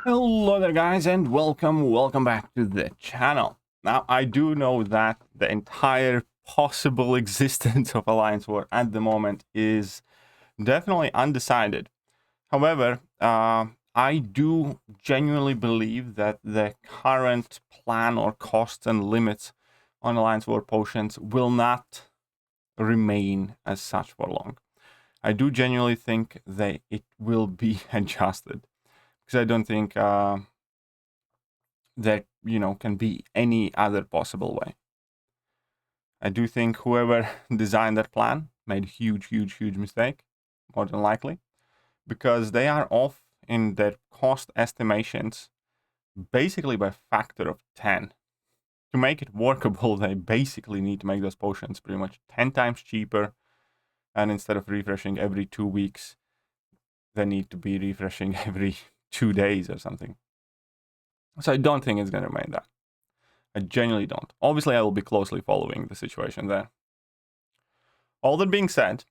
Hello there guys and welcome back to the channel. Now I do know that the entire possible existence of Alliance War at the moment is definitely undecided. However, I do genuinely believe that the current plan or costs and limits on Alliance War potions will not remain as such for long. I do genuinely think that it will be adjusted because I don't think there can be any other possible way. I do think whoever designed that plan made a huge mistake, more than likely, because they are off in their cost estimations basically by a factor of 10. To make it workable, they basically need to make those potions pretty much 10 times cheaper, and instead of refreshing every 2 weeks, they need to be refreshing every 2 days or something. So I don't think it's going to remain that. I genuinely don't. Obviously, I will be closely following the situation there. All that being said,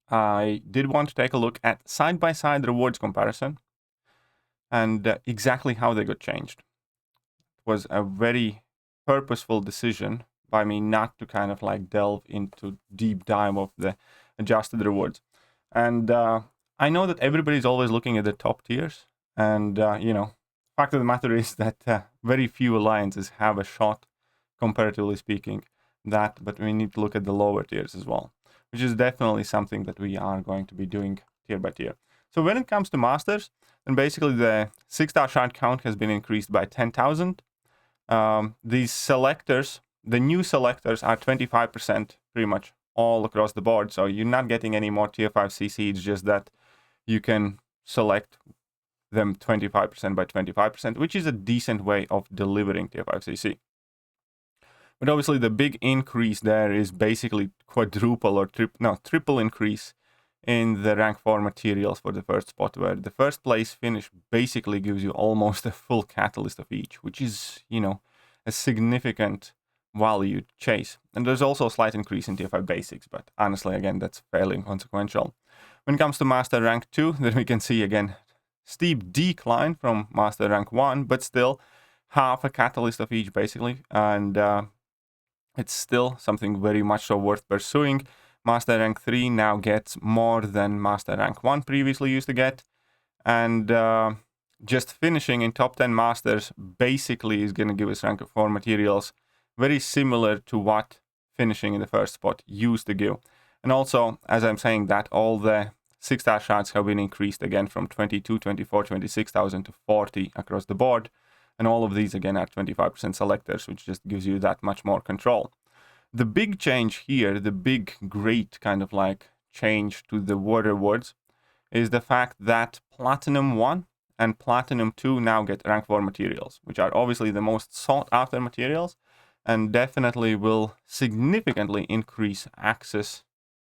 I did want to take a look at side-by-side rewards comparison and exactly how they got changed. It was a very purposeful decision by me not to kind of like delve into deep dive of the adjusted rewards. And I know that everybody's always looking at the top tiers, and fact of the matter is that very few alliances have a shot, comparatively speaking, but we need to look at the lower tiers as well, which is definitely something that we are going to be doing tier by tier. So when it comes to masters, then basically the 6-star shard count has been increased by 10,000. These selectors, the new selectors, are 25% pretty much all across the board. So you're not getting any more tier 5 CC. It's just that you can select them 25% by 25%, which is a decent way of delivering tier 5 CC. But obviously the big increase there is basically quadruple or triple increase in the rank 4 materials for the first spot, where the first place finish basically gives you almost a full catalyst of each, which is, a significant value to chase. And there's also a slight increase in tier 5 basics, but honestly, again, that's fairly inconsequential. When it comes to master rank 2, then we can see again steep decline from master rank 1, but still half a catalyst of each basically, and it's still something very much so worth pursuing. Master rank 3 now gets more than master rank 1 previously used to get, and just finishing in top 10 masters basically is going to give us rank 4 materials very similar to what finishing in the first spot used to give. And also, as I'm saying that, all the 6-star shards have been increased again from 22, 24, 26,000 to 40 across the board. And all of these again are 25% selectors, which just gives you that much more control. The big change here, the big great kind of like change to the war rewards, is the fact that Platinum 1 and Platinum 2 now get rank 4 materials, which are obviously the most sought after materials, and definitely will significantly increase access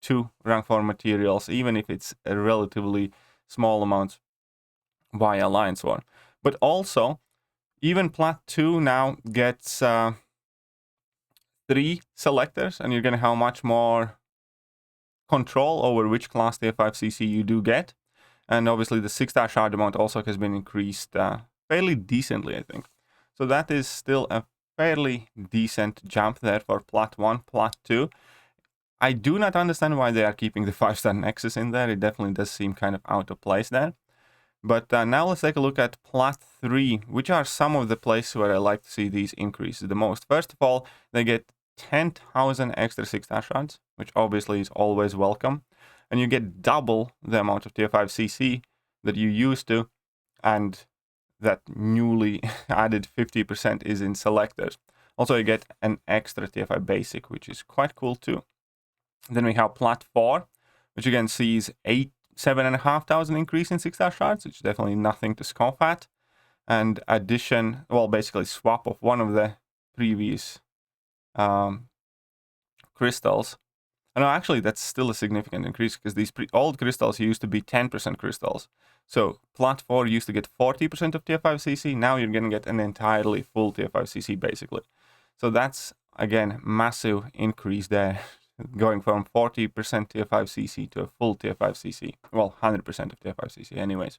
to rank 4 materials, even if it's a relatively small amount via Alliance War. But also, even Plat 2 now gets 3 selectors, and you're going to have much more control over which class tier 5 CC you do get. And obviously the 6-star shard amount also has been increased fairly decently, I think. So that is still a fairly decent jump there for Plat 1, Plat 2. I do not understand why they are keeping the 5-star Nexus in there. It definitely does seem kind of out of place there. But now let's take a look at Plat 3, which are some of the places where I like to see these increases the most. First of all, they get 10,000 extra 6-star shards, which obviously is always welcome. And you get double the amount of tier 5 CC that you used to, and that newly added 50% is in selectors. Also, you get an extra tier 5 basic, which is quite cool too. Then we have Plat 4, which again sees 7,500 increase in 6-star shards, which is definitely nothing to scoff at. And addition, well, basically swap of one of the previous crystals. And actually, that's still a significant increase because these old crystals used to be 10% crystals. So Plat 4 used to get 40% of tier 5 CC. Now you're going to get an entirely full tier 5 CC basically. So that's, again, massive increase there. Going from 40% tier 5 CC to a full tier 5 CC. Well, 100% of tier 5 CC anyways.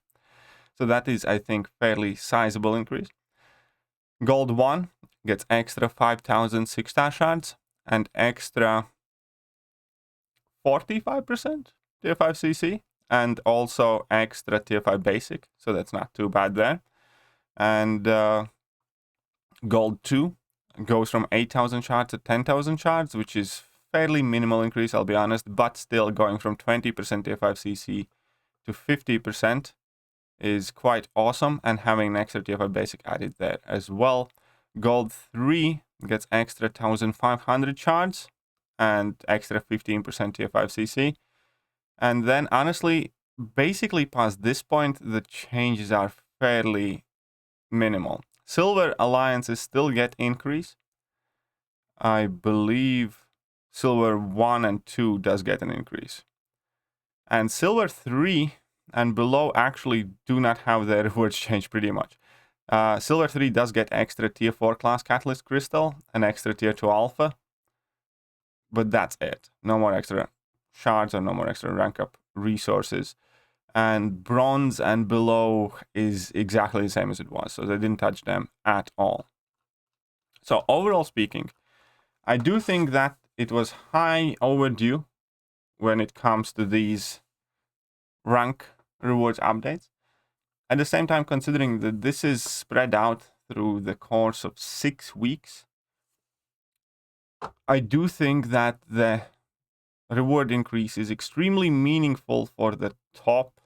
So that is, I think, fairly sizable increase. Gold 1 gets extra 5,000 6-star shards and extra 45% tier 5 CC and also extra tier 5 basic. So that's not too bad there. And gold 2 goes from 8,000 shards to 10,000 shards, which is fairly minimal increase, I'll be honest, but still going from 20% tier 5 CC to 50% is quite awesome, and having an extra tier 5 basic added there as well. Gold 3 gets extra 1,500 shards and extra 15% tier 5 CC. And then honestly, basically past this point, the changes are fairly minimal. Silver alliances still get increase. I believe Silver 1 and 2 does get an increase. And Silver 3 and below actually do not have their rewards change pretty much. Silver 3 does get extra tier 4 class Catalyst Crystal and extra tier 2 Alpha. But that's it. No more extra shards or no more extra rank up resources. And bronze and below is exactly the same as it was. So they didn't touch them at all. So overall speaking, I do think that it was high overdue when it comes to these rank rewards updates. At the same time, considering that this is spread out through the course of 6 weeks, I do think that the reward increase is extremely meaningful for the top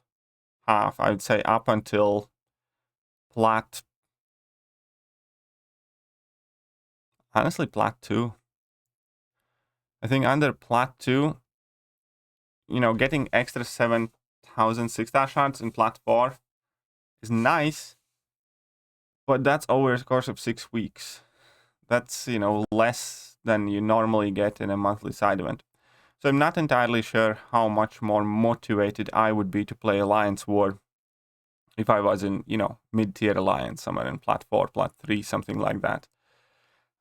half, I would say up until Plat. Honestly, Plat 2. I think under Plat 2, you know, getting extra 7,000 6-star shards in Plat 4 is nice, but that's over the course of 6 weeks. That's, you know, less than you normally get in a monthly side event. So I'm not entirely sure how much more motivated I would be to play Alliance War if I was in, you know, mid-tier Alliance, somewhere in Plat 4, Plat 3, something like that.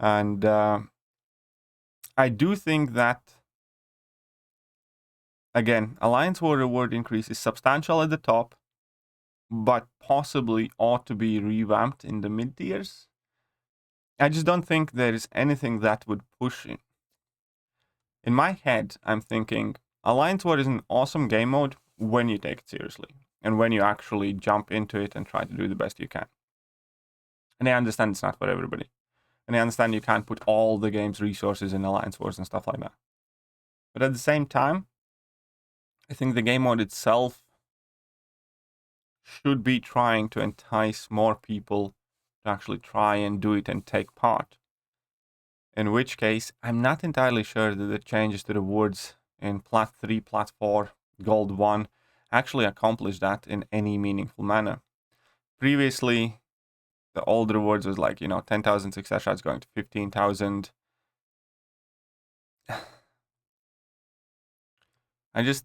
And I do think that, again, Alliance War reward increase is substantial at the top, but possibly ought to be revamped in the mid-tiers. I just don't think there is anything that would push it. In my head, I'm thinking Alliance War is an awesome game mode when you take it seriously and when you actually jump into it and try to do the best you can. And I understand it's not for everybody. And I understand you can't put all the game's resources in Alliance Wars and stuff like that. But at the same time, I think the game mode itself should be trying to entice more people to actually try and do it and take part. In which case, I'm not entirely sure that the changes to rewards in Plat 3, Plat 4, Gold 1 actually accomplish that in any meaningful manner. Previously, the old rewards was like, you know, 10,000 6-star shots going to 15,000. I just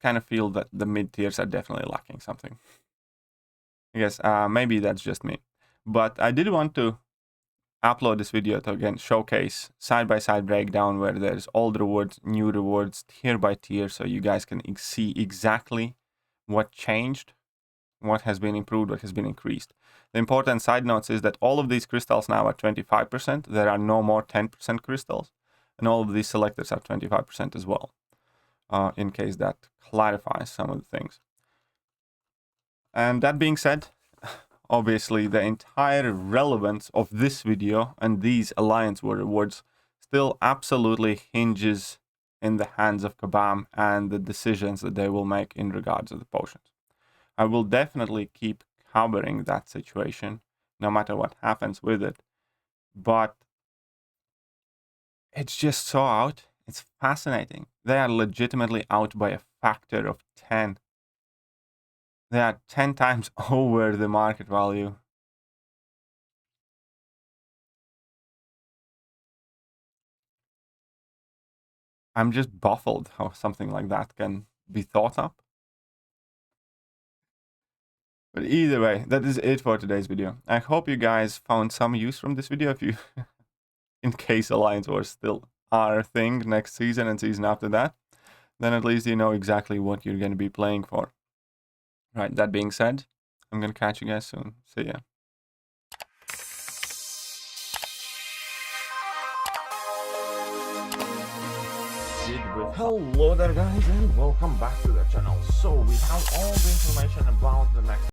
kind of feel that the mid-tiers are definitely lacking something. I guess maybe that's just me. But I did want to upload this video to again showcase side-by-side breakdown where there's old rewards, new rewards, tier by tier, so you guys can see exactly what changed, what has been improved, what has been increased. The important side notes is that all of these crystals now are 25%. There are no more 10% crystals, and all of these selectors are 25% as well, in case that clarifies some of the things. And that being said, obviously the entire relevance of this video and these Alliance War rewards still absolutely hinges in the hands of Kabam and the decisions that they will make in regards to the potions. I will definitely keep covering that situation no matter what happens with it, but it's just so out. It's fascinating. They are legitimately out by a factor of 10. They are 10 times over the market value. I'm just baffled how something like that can be thought up. But either way, that is it for today's video. I hope you guys found some use from this video. If you, in case Alliance Wars still are a thing next season and season after that, then at least you know exactly what you're going to be playing for. Right, that being said, I'm I'm gonna catch you guys soon. See ya. Hello there guys and welcome back to the channel. So we have all the information about the next